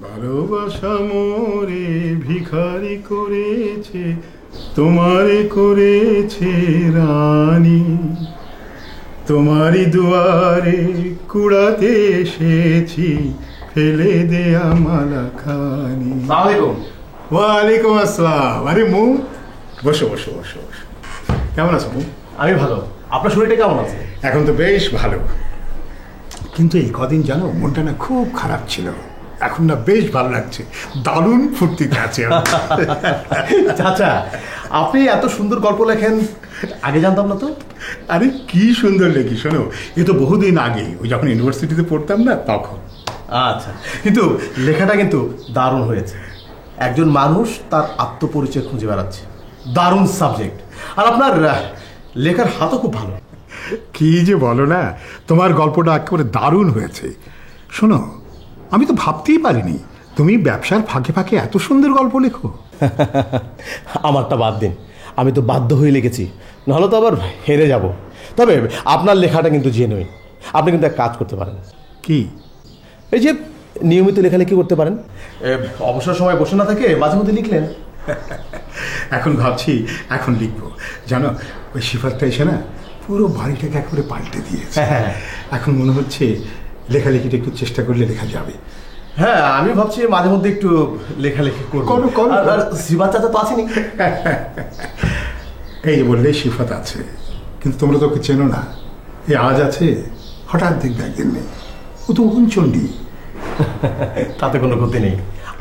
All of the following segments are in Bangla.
ভালোবাসা মোরে ভিখারি করেছে, তোমারে করেছে রানী, তোমারই দুয়ারে কুড়াতে এসেছি, ফেলে দেয়া মালা খানি। ওয়ালাইকুম আসসালাম। আরে মু, বসো বসো বসো বসো। কেমন আছো মু? আমি ভালো। আপনার শরীরটা কেমন আছে? এখন তো বেশ ভালো, কিন্তু এই কদিন জানো মনটা না খুব খারাপ ছিল, এখন না বেশ ভালো লাগছে, দারুণ ফুর্তিতে আছে। চাচা, আপনি এত সুন্দর গল্প লেখেন, আগে জানতাম না তো। আরে কি সুন্দর লেখি, শোনো, এ তো বহুদিন আগে, ওই যখন ইউনিভার্সিটিতে পড়তাম না তখন। আচ্ছা, কিন্তু লেখাটা কিন্তু দারুণ হয়েছে। একজন মানুষ তার আত্মপরিচয় খুঁজে বেড়াচ্ছে, দারুণ সাবজেক্ট। আর আপনার লেখার হাতও খুব ভালো। কি যে বলো না, তোমার গল্পটা একেবারে দারুণ হয়েছে। শোনো, আমি তো ভাবতেই পারিনি তুমি ব্যবসার ফাঁকে ফাঁকে এত সুন্দর গল্প লেখো। আমারটা বাদ দিন, আমি তো বাধ্য হয়ে লিখেছি, নাহলে তো আবার হেরে যাব। তবে আপনার লেখাটা কিন্তু জেনুইন। আপনি কিন্তু এক কাজ করতে পারেন। কি? এই যে নিয়মিত লেখালেখি করতে পারেন, অবসর সময় বসে না থেকে মাঝে মধ্যে লিখলেন। এখন ভাবছি এখন লিখবো, জানো ওই সিফাতটা এসে না পুরো বাড়িটাকে একেবারে পাল্টে দিয়েছে। এখন মনে হচ্ছে লেখালেখিটা একটু চেষ্টা করলে লেখা যাবে। হ্যাঁ, আমি ভাবছি মাঝে মধ্যে একটু লেখালেখি করবো। আর সিফাত চাচা তো আছেনি। এই যে বললে সিফাত আছে, কিন্তু তোমরা তো ওকে চেনো না। এই আজ আছে, হঠাৎ দেখবে একদিন নেই। ও তো চণ্ডী। তাতে কোনো ক্ষতি নেই,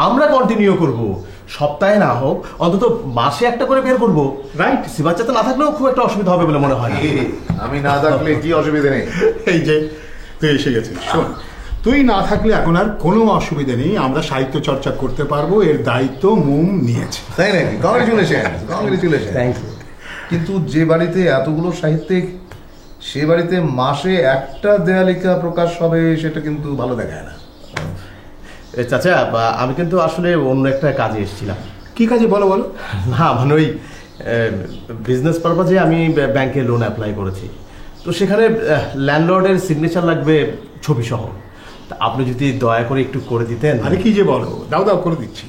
আমরা কন্টিনিউ করব। সপ্তাহে না হোক অন্তত মাসে একটা করে বের করবো। রাইট? সিফাত চাচা না থাকলেও খুব একটা অসুবিধা হবে বলে মনে হয় না। আমি না থাকলে কি অসুবিধা নেই? এই যে তুই এসে গেছিস, শোন, তুই না থাকলে এখন আর কোনো অসুবিধা নেই, আমরা সাহিত্য চর্চা করতে পারবো, এর দায়িত্ব মুম নিয়েছে। তাই নাকি? Congratulation, congratulation. Thank you. কিন্তু যে বাড়িতে এতগুলো সাহিত্যিক, সে বাড়িতে মাসে একটা দেয়ালিকা প্রকাশ হবে, সেটা কিন্তু ভালো দেখায় না। চাচা, আমি কিন্তু আসলে অন্য একটা কাজে এসেছিলাম। কি কাজে বলো বলো? না মানে ওই বিজনেস পারপাজে আমি ব্যাংকে লোন অ্যাপ্লাই করেছি, তো সেখানে ল্যান্ডলর্ডের সিগনেচার লাগবে ছবি সহ। তা আপনি যদি দয়া করে একটু করে দিতেন। আরে কি যে বলো, দাও দাও করে দিচ্ছি।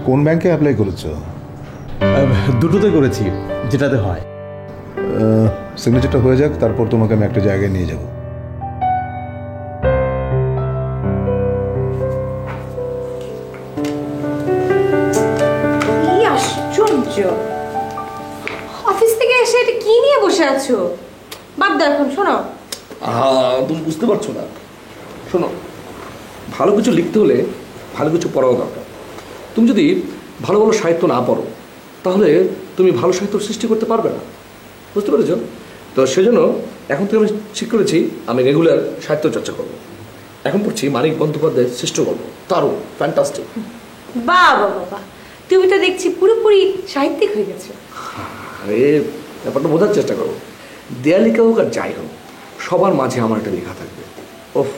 কোন ব্যাংকে অ্যাপ্লাই করেছো? দুটোতে করেছি, যেটাতে হয়। সিগনেচারটা হয়ে যাক, তারপর তোমাকে আমি একটা জায়গায় নিয়ে যাব। অফিস থেকে এসে এটা কি নিয়ে বসে আছো? বাদ দাও এখন। শোনো, তুমি বুঝতে পারছো না। শোনো, ভালো কিছু লিখতে হলে ভালো কিছু পড়াও দরকার। তুমি যদি ভালো ভালো সাহিত্য না পড়ো, তাহলে তুমি ভালো সাহিত্য সৃষ্টি করতে পারবে না। বুঝতে পেরেছ? তো সেজন্য এখন থেকে আমি ঠিক করেছি, আমি রেগুলার সাহিত্য চর্চা করবো। এখন পড়ছি মানিক বন্দ্যোপাধ্যায়ের সৃষ্ট গল্প, দারুণ, ফ্যান্টাস্টিক। বাবা বাবা, তুমি তো দেখছি পুরোপুরি সাহিত্যিক হয়ে গেছো। আরে ব্যাপারটা বোঝার চেষ্টা করো। দেয়ালিকা হোক আর যাই হোক, সবার মাঝে আমার একটা লেখা থাকবে। ওফ,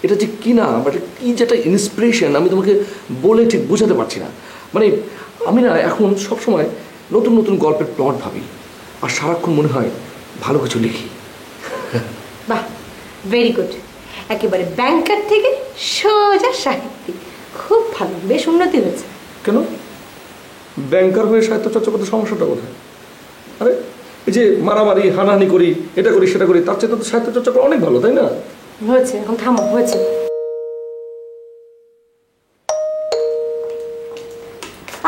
এটা যে কি না, বাট কি যেটা ইন্সপিরেশন, আমি তোমাকে বলে ঠিক বোঝাতে পারছি না। মানে আমি না এখন সবসময় নতুন নতুন গল্পের প্লট ভাবি, আর সারাক্ষণ মনে হয় ভালো কিছু লিখি। বাহ, ভেরি গুড। একেবারে ব্যাংকার থেকে সোজা সাহিত্যিক, খুব ভালো, বেশ উন্নতি হয়েছে। কেন ব্যাংকার হয়ে সাহিত্য চর্চা করতে সমস্যাটা কোথায়? আরে এই যে মারামারি হানাহানি করি, এটা করি সেটা করি, তার চেয়ে তো সাহিত্য চর্চা করা অনেক ভালো, তাই না? হয়েছে, এখন থামো। হয়েছে।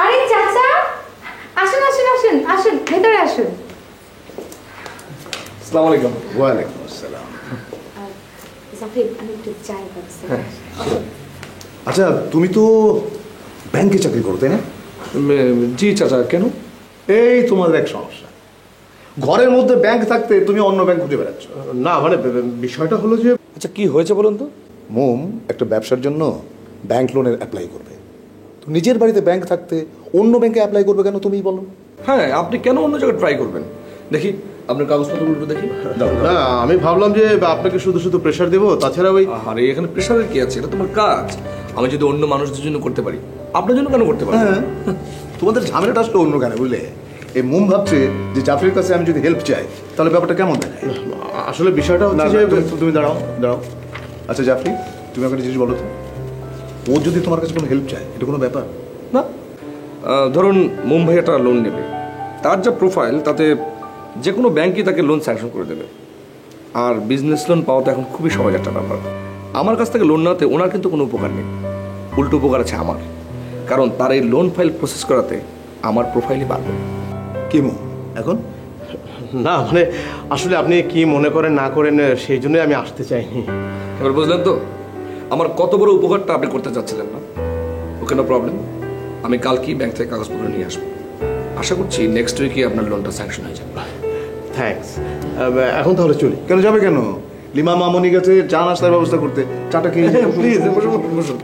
আরে চাচা, আসুন আসুন আসুন আসুন, ভেতরে আসুন। আসসালামু আলাইকুম। ওয়ালাইকুম আসসালাম। জাফির, আমি একটু চাই ব্যবস্থা। আচ্ছা, তুমি তো ব্যাংকে চাকরি করো, তাই না? জি চাচা। কেন? এই তোমাদের এক সমস্যা, ঘরের মধ্যে ব্যাংক থাকতে তুমি অন্য ব্যাংক খুঁজে বেড়াচ্ছ। না মানে বিষয়টা হলো যে, আচ্ছা কি হয়েছে বলুন তো? মোম একটা ব্যবসার জন্য ব্যাংক লোনের অ্যাপ্লাই করবে, তো নিজের বাড়িতে ব্যাংক থাকতে অন্য ব্যাংকে অ্যাপ্লাই করবে কেন, তুমিই বলো। হ্যাঁ, আপনি কেন অন্য জায়গায় ট্রাই করবেন? দেখি আপনার কাগজপত্রগুলো দেখি। না আমি ভাবলাম যে আপনাকে শুধু শুধু প্রেশার দেবো, তাছাড়া ওই আরে এখানে প্রেশারের কি আছে? এটা তোমার কাজ। আমি যদি অন্য মানুষদের জন্য করতে পারি আপনার জন্য কেন করতে পারবো? হ্যাঁ, তোমাদের ঝামেলাটা আসলে অন্য কেন বুঝলে? এই মোম ভাবছে যে জাফরির কাছে আমি যদি হেল্প চাই তাহলে ব্যাপারটা কেমন দেখায়। আসলে বিষয়টা না, হচ্ছে যে তুমি দাঁড়াও দাঁড়াও। আচ্ছা জাফরি, তুমি একটা জিনিস বলো তো, ও যদি তোমার কাছে কোনো হেল্প চায় এটা কোনো ব্যাপার না, ধরুন মুম্বাই একটা লোন নেবে, তার যা প্রোফাইল তাতে যে কোনো ব্যাংকই তাকে লোন স্যাংশন করে দেবে। আর বিজনেস লোন পাওয়া তো এখন খুবই সহজ একটা ব্যাপার। আমার কাছ থেকে লোন নেওয়াতে ওনার কিন্তু কোনো উপকার নেই, উল্টো উপকার আছে আমার, কারণ তার এই লোন ফাইল প্রসেস করাতে আমার প্রোফাইলই বাড়বে। কি মোম এখন? না মানে আসলে আপনি কি মনে করেন না করেন সেই জন্যই আমি আসতে চাইনি। এবার বুঝলেন তো আমার কত বড় উপকারটা আপনি করতে চাচ্ছিলেন না? ওকে, নো প্রবলেম, আমি কালকেই ব্যাংক থেকে কাগজপত্র নিয়ে আসবো। আশা করছি নেক্সট উইকে আপনার লোনটা স্যাংশন হয়ে যাবে। থ্যাঙ্কস, এখন তাহলে চলি। কেন যাবে কেন? লিমা মামনি গেছে চা নাস্তার ব্যবস্থা করতে, চাটা খেয়ে প্লিজ বসুন বসুন।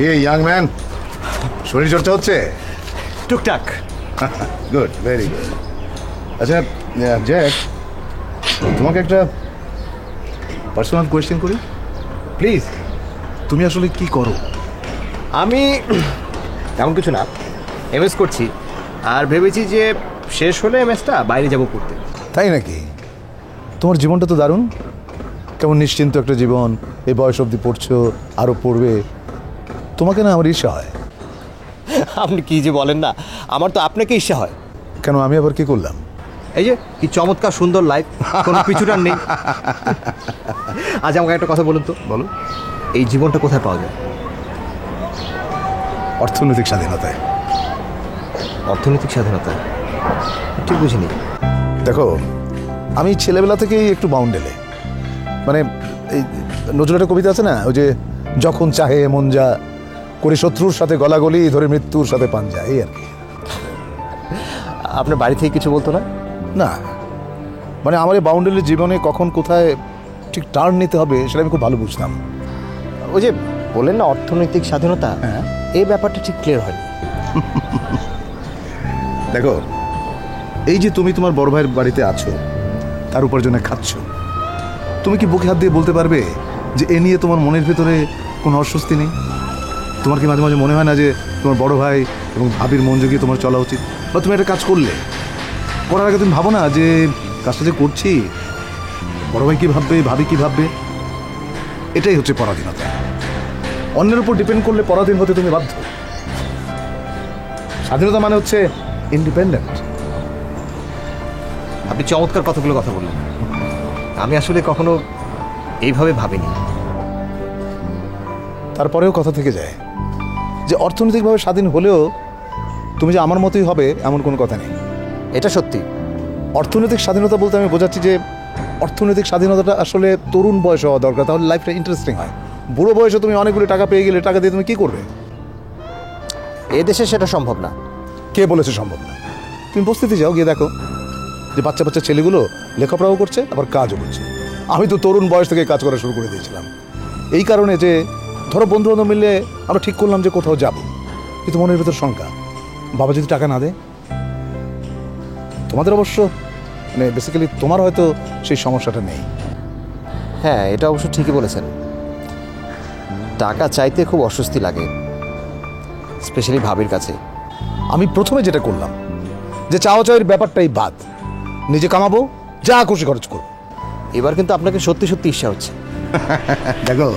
কে ইয়াং ম্যান, শরীর চর্চা হচ্ছে? টুকটাক। Good, very good. আচ্ছা জ্যাক, তোমাকে একটা পার্সোনাল কোয়েশ্চেন করি প্লিজ। তুমি আসলে কি করো? আমি তেমন কিছু না, এমএস করছি, আর ভেবেছি যে শেষ হলে এমএসটা বাইরে যাব পড়তে। তাই নাকি? তোমার জীবনটা তো দারুণ, কেমন নিশ্চিন্ত একটা জীবন, এই বয়স অবধি পড়ছো, আরও পড়বে। তোমাকে না আমার ঈর্ষা হয়। আপনি কি যে বলেন না, আমার তো আপনাকে ইচ্ছা হয়। কেন, আমি আবার কি করলাম? এই যে কি চমৎকার সুন্দর লাইফ, কোনো পিছুটার নেই। আজ আমাকে একটা কথা বলুন তো। বলো। এই জীবনটা কোথায় পাওয়া যায়? অর্থনৈতিক স্বাধীনতায়। অর্থনৈতিক স্বাধীনতা? ঠিক বুঝিনি। দেখো, আমি ছেলেবেলা থেকেই একটু বাউন্ডেলে, মানে এই নজরুল একটা কবিতা আছে না, ওই যে যখন চাহে মন যা করে শত্রুর সাথে গলাগলি ধরে মৃত্যুর সাথে পাঞ্জা, এই আর কি। আপনার বাড়ি থেকে কিছু বলতো না? না, মানে আমার এই বাউন্ডেলের জীবনে কখন কোথায় ঠিক টার্ন নিতে হবে সেটা আমি খুব ভালো বুঝতাম। ওই যে বললেন না অর্থনৈতিক স্বাধীনতা, হ্যাঁ। এই ব্যাপারটা ঠিক ক্লিয়ার হয়নি। দেখো, এই যে তুমি তোমার বড় ভাইয়ের বাড়িতে আছো, তার উপার্জনে খাচ্ছ, তুমি কি বুকে হাত দিয়ে বলতে পারবে যে এ নিয়ে তোমার মনের ভেতরে কোনো অস্বস্তি নেই? তোমার কি মাঝে মাঝে মনে হয় না যে তোমার বড় ভাই এবং ভাবির মন জুগিয়ে তোমার চলা উচিত? বা তুমি একটা কাজ করলে, করার আগে তুমি ভাবো না যে কাজটা যে করছি বড় ভাই কী ভাববে, ভাবি কী ভাববে? এটাই হচ্ছে পরাধীনতা। অন্যের উপর ডিপেন্ড করলে পরাধীন হতে তুমি বাধ্য। স্বাধীনতা মানে হচ্ছে ইন্ডিপেন্ডেন্ট। আপনি চমৎকার কতগুলো কথা বললেন, আমি আসলে কখনো এইভাবে ভাবিনি। তারপরেও কথা থেকে যায় যে অর্থনৈতিকভাবে স্বাধীন হলেও তুমি যে আমার মতোই হবে এমন কোনো কথা নেই। এটা সত্যি। অর্থনৈতিক স্বাধীনতা বলতে আমি বোঝাচ্ছি যে অর্থনৈতিক স্বাধীনতাটা আসলে তরুণ বয়সে হওয়া দরকার, তাহলে লাইফটা ইন্টারেস্টিং হয়। বুড়ো বয়সে তুমি অনেকগুলো টাকা পেয়ে গেলে টাকা দিয়ে তুমি কী করবে? এ দেশে সেটা সম্ভব না। কে বলেছে সম্ভব না? তুমি বস্তিতে যাও, গিয়ে দেখো যে বাচ্চা বাচ্চা ছেলেগুলো লেখাপড়াও করছে আবার কাজও করছে। আমি তো তরুণ বয়স থেকে কাজ করা শুরু করে দিয়েছিলাম, এই কারণে যে ধরো বন্ধু বান্ধব মিলে আমরা ঠিক করলাম যে কোথাও যাব, কিন্তু মনের ভেতর শঙ্কা, বাবা যদি টাকা না দেয়। তোমাদের অবশ্য মানে বেসিক্যালি তোমার হয়তো সেই সমস্যাটা নেই। হ্যাঁ, এটা অবশ্য ঠিকই বলেছেন। টাকা চাইতে খুব অস্বস্তি লাগে, স্পেশালি ভাবির কাছে। আমি প্রথমে যেটা করলাম যে চাওয়া চাওয়ার ব্যাপারটাই বাদ, নিজে কামাবো, যা খুশি খরচ করবো। এবার কিন্তু আপনাকে সত্যি সত্যি ইচ্ছা হচ্ছে। দেখো,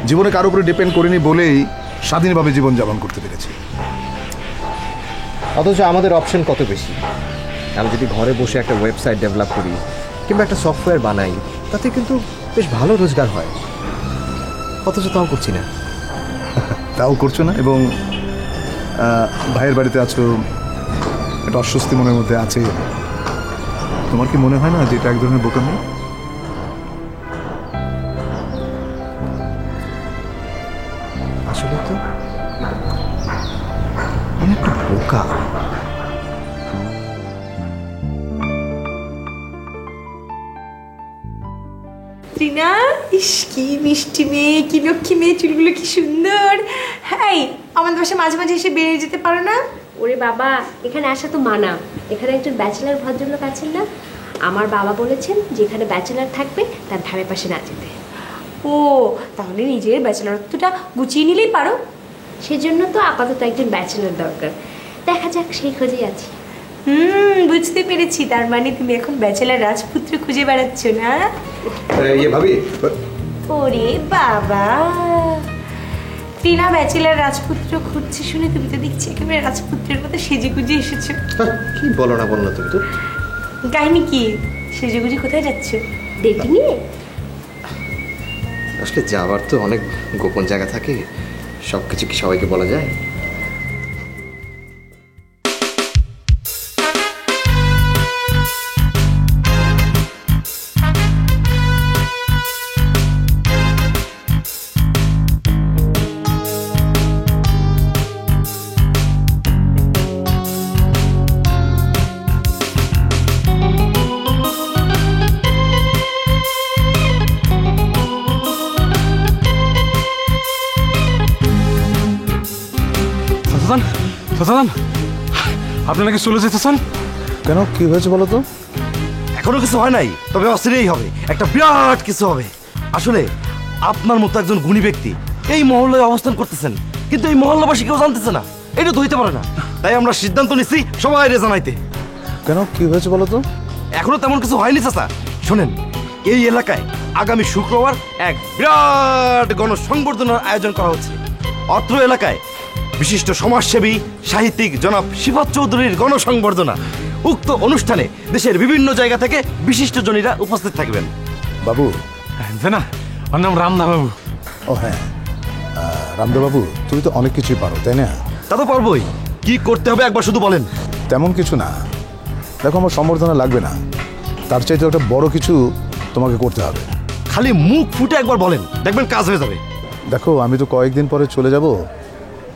জীবনে কারোর উপরে ডিপেন্ড করিনি বলেই স্বাধীনভাবে জীবনযাপন করতে পেরেছি। অথচ আমাদের অপশন কত বেশি। আমি যদি ঘরে বসে একটা ওয়েবসাইট ডেভেলপ করি কিংবা একটা সফটওয়্যার বানাই, তাতে কিন্তু বেশ ভালো রোজগার হয়, অথচ তাও করছি না। তাও করছো না, এবং ভাইয়ের বাড়িতে আছো, একটা অস্বস্তি মনের মধ্যে আছে। তোমার কি মনে হয় না যে এটা এক ধরনের বোকামি? আসলে তো আমি একটা বোকা। রিনা, ইস কি মিষ্টি মেয়ে, কি লক্ষ্মী মেয়ে, চুলগুলো কি সুন্দর। হ্যাঁ, আমাদের বাসায় মাঝে মাঝে এসে বেরিয়ে যেতে পারো না? ওরে বাবা, এখানে আসা তো মানা। এখানে একজন ব্যাচেলার ভদ্রলোক আছেন না, আমার বাবা বলেছেন যেখানে ব্যাচেলার থাকবে তার ধারে পাশে না যেতে। ও, তাহলে নিজের ব্যাচেলারত্বটা গুছিয়ে নিলেই পারো। সেজন্য তো আপাতত একজন ব্যাচেলার দরকার, দেখা যাক সেই খোঁজেই আছি। বুঝতে পেরেছি, তার মানে তুমি এখন ব্যাচেলার রাজপুত্র খুঁজে বেড়াচ্ছ না? ইয়ে ভাবি, ওরে বাবা, টিনা ব্যাচেলার রাজপুত্র খুঁজছে শুনে তুমি তো দেখছি একেবারে রাজপুত্রের মতো সেজে গুজে এসেছো। কি বলো না বললো তুমি তো। কাহিনী কি? সেজে গুজে কোথায় যাচ্ছ? ডেট নিয়ে? আসলে যাওয়ার তো অনেক গোপন জায়গা থাকে, সব কিছু কি সবাইকে বলা যায়? আপনি নাকি চলে যেতেছেন? কেন, কি হয়েছে বলো তো? এখনো কিছু হয় নাই, তবে অস্থিরই হবে, একটা বিরাট কিছু হবে। আসলে আপনার মতো একজন গুণী ব্যক্তি এই মহল্লায় অবস্থান করতেছেন, কিন্তু এই মহল্লাবাসী কেউ জানতেছে না। এটা তো হইতে পারে না, তাই আমরা সিদ্ধান্ত নিচ্ছি সবাই জানাইতে। কেন, কি হয়েছে বলো তো? এখনো তেমন কিছু হয়নি চাচা। শোনেন, এই এলাকায় আগামী শুক্রবার এক বিরাট গণসংবর্ধনার আয়োজন করা হচ্ছে। অত্র এলাকায় বিশিষ্ট সমাজসেবী সাহিত্যিক জনাব সিফাত চৌধুরীর গণসংবর্ধনা। উক্ত অনুষ্ঠানে দেশের বিভিন্ন জায়গা থেকে বিশিষ্ট জনীরা উপস্থিত থাকবেন। বাবু, না, ওর নাম রামদা বাবু। ও হ্যাঁ, রামদেব বাবু, তুমি তো অনেক কিছুই পারো, তাই না? তা তো পারবোই, কি করতে হবে একবার শুধু বলেন। তেমন কিছু না, দেখো আমার সম্বর্ধনা লাগবে না, তার চাইতে একটা বড় কিছু তোমাকে করতে হবে। খালি মুখ ফুটে একবার বলেন, দেখবেন কাজ হয়ে যাবে। দেখো, আমি তো কয়েকদিন পরে চলে যাব,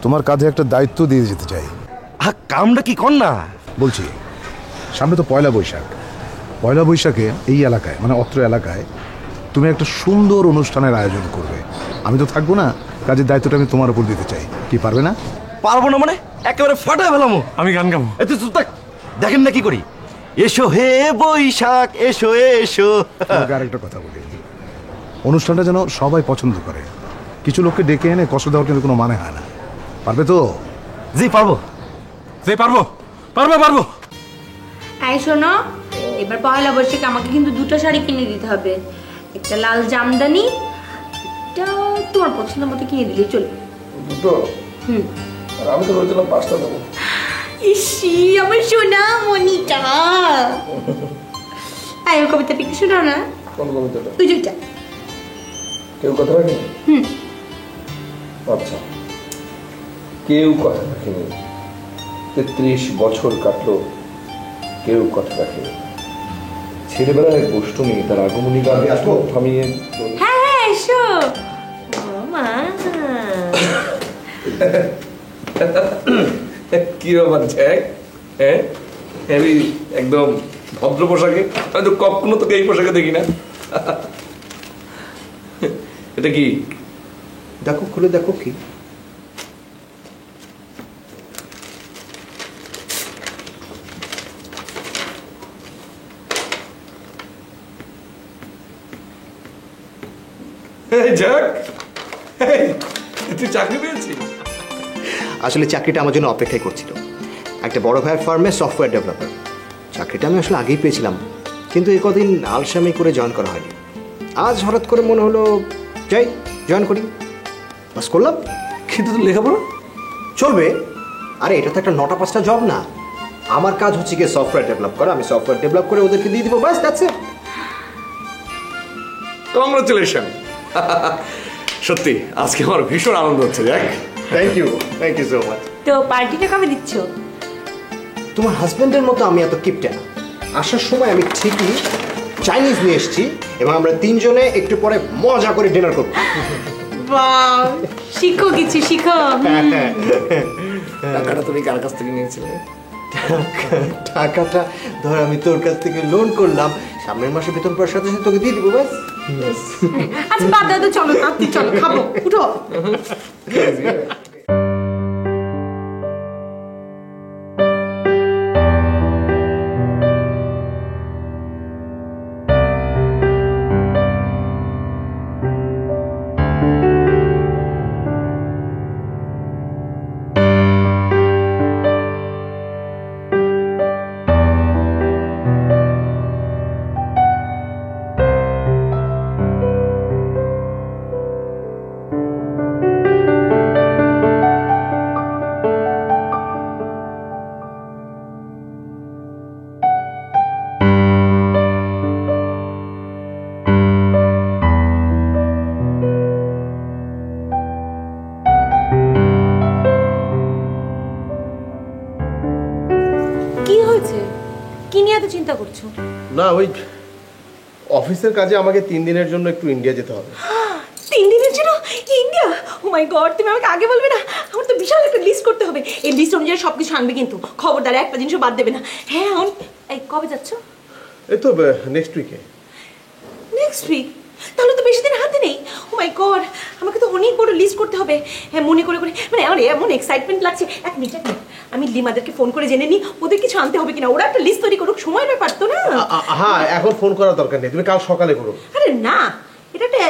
তোমার কাঁধে একটা দায়িত্ব দিয়ে যেতে চাই। কামটা কি কর না? বলছি, সামনে তো পয়লা বৈশাখ। পয়লা বৈশাখে এই এলাকায়, মানে অত্র এলাকায়, তুমি একটা সুন্দর অনুষ্ঠানের আয়োজন করবে। আমি তো থাকবো না, কাজের দায়িত্বটা আমি তোমার উপর দিতে চাই। কি পারবে না? পারবো না মানে একেবারে ফাটায় ফেলামো। আমি গান গাবো। এতে চুপ থাক, দেখেন না কি করি। এসো হে বৈশাখ এসো এসো। তোমাকে আরেকটা কথা বলি, অনুষ্ঠানটা যেন সবাই পছন্দ করে। কিছু লোককে ডেকে এনে কষ্ট দেওয়ার কিন্তু কোনো মানে হয় না। পারবে তো? জি পারবো। যে পারবো পারবো পারবো। এই শোনো, এবার পয়লা বৈশাখে আমাকে কিন্তু দুটো শাড়ি কিনে দিতে হবে। একটা লাল জামদানি, একটা তোমার পছন্দ মতো কিনে দিলে চলবে। দুটো? আমি তো বলছিলাম 5টা দেবো। ইসি, আমার সোনা মনিটা। ওই কবিতাটা একটু শোনাও না। কোন কবিতাটা? ওই যেটা। কেউ কথা রাখেনি? আচ্ছা, কেউ কথা রাখেনি। 33 বছর কাটলো, কেউ কথা রাখেনি। ছেলেবেলায় গোষ্ঠমী তার আগমনী গান থামিয়ে। হ্যাঁ, এসো। মা, কি ব্যাপার জ্যাক? হ্যাঁ, আমি একদম ভদ্র পোশাকে, আমি তো কখনো তোকে এই পোশাকে দেখি না। এটা কি? দেখো, খুলে দেখো। কি জ্যাক, তুই চাকরি পেয়েছিস? আসলে চাকরিটা আমার জন্য অপেক্ষাই করছিল। একটা বড় ভাইয়ের ফার্মে সফটওয়্যার ডেভেলপার। চাকরিটা আমি আসলে আগেই পেয়েছিলাম, কিন্তু এই কদিন আলসামি করে জয়েন করা হয়নি। আজ হঠাৎ করে মনে হলো যাই জয়েন করি, বাস করলাম। কিন্তু তো লেখাপড়া চলবে। আরে এটা তো একটা 9টা 5টা জব না। আমার কাজ হচ্ছে কি সফটওয়্যার ডেভেলপ করা। আমি সফটওয়্যার ডেভেলপ করে ওদেরকে দিয়ে দিব, বাস দ্যাটস ইট। কংগ্রাচুলেশন। সত্যি আজকে আমার ভীষণ আনন্দ হচ্ছে। যাক, থ্যাংক ইউ সো মাচ। তো পার্টিটা কবে দিচ্ছ? তোমার হাজবেন্ডের মতো আমি এত কিপটা না। আসার সময় আমি ঠিকই চাইনিজ নিয়ে এসেছি এবং আমরা 3 জনে একটু পরে মজা করে ডিনার করবো। বাহ, শিখো কিছু শিখো। টাকাটা তুমি কার কাছ থেকে নিয়েছিলে? টাকাটা ধর আমি তোর কাছ থেকে লোন করলাম, সামনের মাসে বেতন পাওয়ার সাথে সাথে তোকে দিয়ে দিব, ব্যাস। আচ্ছা বাদ দাও তো, চলো নাতি, চলো খাবো, উঠো। কি হয়েছে? কি নিয়ে এত চিন্তা করছো? না, ওই অফিসের কাজে আমাকে 3 দিনের জন্য একটু ইন্ডিয়া যেতে হবে। 3 দিনের জন্য ইন্ডিয়া? ও মাই গড, তুমি আমাকে আগে বলবে না? আমার তো বিশাল একটা লিস্ট করতে হবে। এই লিস্ট অনুযায়ী সবকিছু আনবে কিন্তু, খবরদার একটা জিনিসও বাদ দেবে না। হ্যাঁ, এই কবে যাচ্ছ? এই তো নেক্সট উইকে। Next week? তাহলে তো বেশি দিন হাতে নেই। ও মাই গড, আমাকে তো অনেক বড় লিস্ট করতে হবে। হ্যাঁ, মনে করে করে মানে আমার এমন এক্সাইটমেন্ট লাগছে। এক মিনিট আমি লিমাদেরকে ফোন করে জেনে নিই ওদের কিছু আনতে হবে কিনা। ওরা একটা লিস্ট তৈরি করুক, সময় ব্যাপার তো না। হ্যাঁ, এখন ফোন করার দরকার নেই, তুমি কাল সকালে করো। আরে না, এটা একটা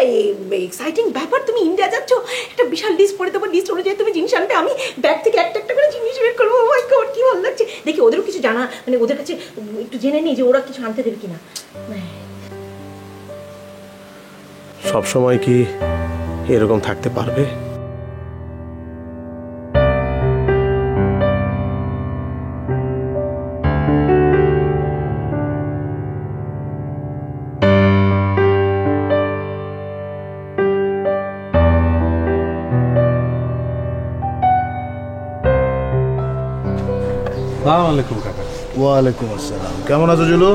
এক্সাইটিং ব্যাপার। তুমি ইন্ডিয়া যাচ্ছ, একটা বিশাল লিস্ট করে দেবো। লিস্ট অনুযায়ী তুমি জিনিস আনবে, আমি ব্যাগ থেকে একটা একটা করে জিনিস বের করবো। ও মাই গড, কি ভালো লাগছে। দেখি ওদেরও কিছু জানা, মানে ওদের কাছে একটু জেনে নিই যে ওরা কিছু আনতে দেবে কিনা। সব সময় কি এরকম থাকতে পারবে? সালাম আলাইকুম কাকা। ওয়ালাইকুম আসসালাম। কেমন আছো জুলু?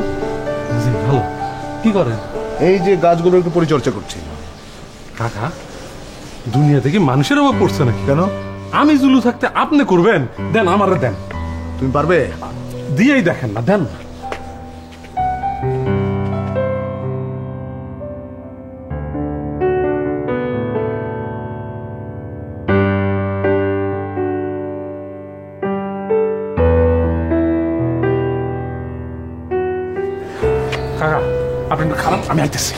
জি ভালো। কি করেন? এই যে গাছগুলো একটু পরিচর্যা করছি। কাকা, দুনিয়া থেকে মানুষের অভাব পড়ছে নাকি? কেন? আমি জুলু থাকতে আপনি করবেন? দেন, আমারে দেন। তুমি পারবে? দিয়েই দেখেন না, দেন। কাকা, আপনি একটু খারাপ, আমি আইতেছি।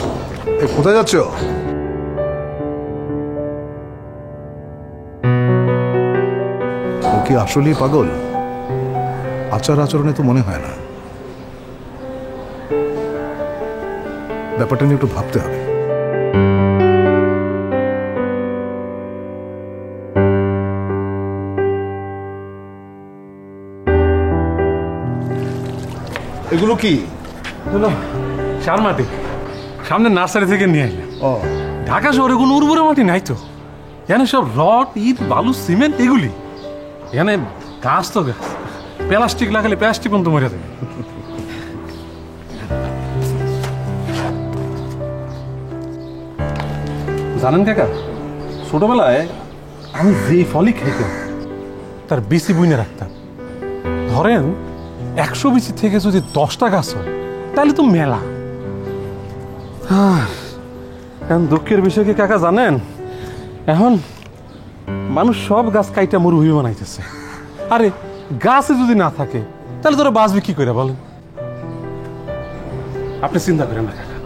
কোথায় যাচ্ছ? ও কি আসলেই পাগল? আচার আচরণে তো মনে হয় না। ব্যাপারটা নিয়ে একটু ভাবতে হবে। এগুলো কি? সার মাটি, সামনে নার্সারি থেকে নিয়ে আইলাম। ও, ঢাকা শহরে কোনো উর্বর মাটি নাই তো। এখানে সব রড, ইট, বালু, সিমেন্ট এগুলি। এখানে গাছ তো গাছ, প্লাস্টিক লাগালে প্লাস্টিক পর্যন্ত মরে যাবে। জানেন কাকা, ছোটবেলায় আমি যেই ফলই খাইতাম তার বেশি বুইনে রাখতাম। ধরেন 100 বিচি থেকে যদি 10টা গাছ হয় তাহলে তো মেলা। এখন দুঃখের বিষয় কি কাকা জানেন, এখন মানুষ সব গাছ কাইটা মরুভূমি বানাইতেছে। আরে গাছে যদি না থাকে তাহলে তোরা বাঁচবে কি করে বলেন? আপনি চিন্তা করেন না কাকা,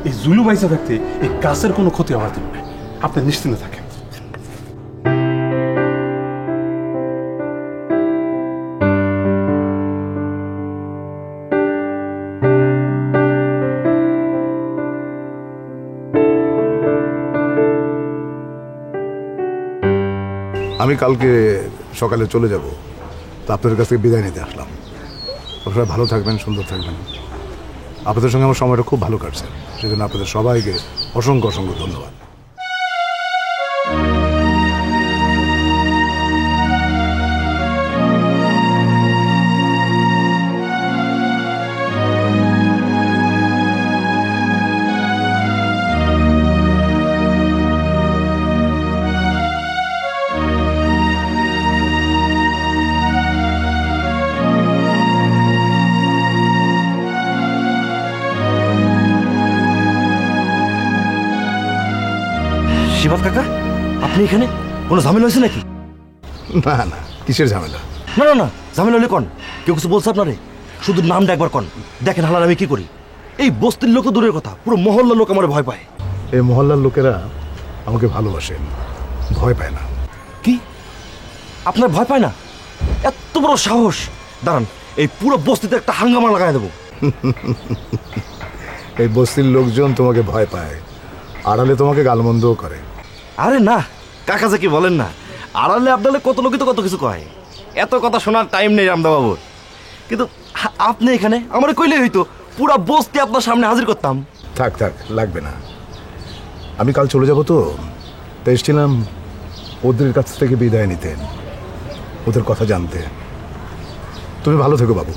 এই জুলু বাইসা থাকতে এই গাছের কোনো ক্ষতি হওয়ার দেব না। আপনি নিশ্চিন্তে থাকেন। আমি কালকে সকালে চলে যাব, তো আপনাদের কাছ থেকে বিদায় নিতে আসলাম। আপনারা ভালো থাকবেন, সুন্দর থাকবেন। আপনাদের সঙ্গে আমার সময়টা খুব ভালো কাটছে, সেজন্য আপনাদের সবাইকে অসংখ্য অসংখ্য ধন্যবাদ। শিবাব কাকা, আপনি এখানে? কোনো ঝামেলা হয়েছে নাকি? না না, কিসের ঝামেলা? না না না, ঝামেলা হলে কন। কেউ কিছু বলছে আপনারে? শুধু নামটা একবার কন, দেখেন হালার আমি কি করি। এই বস্তির লোক তো দূরের কথা, পুরো মহল্লার লোক আমার ভয় পায়। এই মহল্লার লোকেরা আমাকে ভালোবাসেন, ভয় পায় না। কি? আপনার ভয় পায় না? এত বড় সাহস! দাঁড়ান, এই পুরো বস্তিতে একটা হাঙ্গামা লাগাই দেবো। এই বস্তির লোকজন তোমাকে ভয় পায়, আড়ালে তোমাকে গালমন্দও করে। আরে না কাকা, যে কি বলেন না, আড়ালে আপনাদের কত লোকই তো কত কিছু কয়। এত কথা শোনার টাইম নেই রামদাবাবুর। কিন্তু আপনি এখানে আমার কইলে হইতো, পুরা বস্তি আপনার সামনে হাজির করতাম। থাক থাক, লাগবে না। আমি কাল চলে যাব, তো তাই এসেছিলাম ওদের কাছ থেকে বিদায় নিতে, ওদের কথা জানতে। তুমি ভালো থেকো বাবু।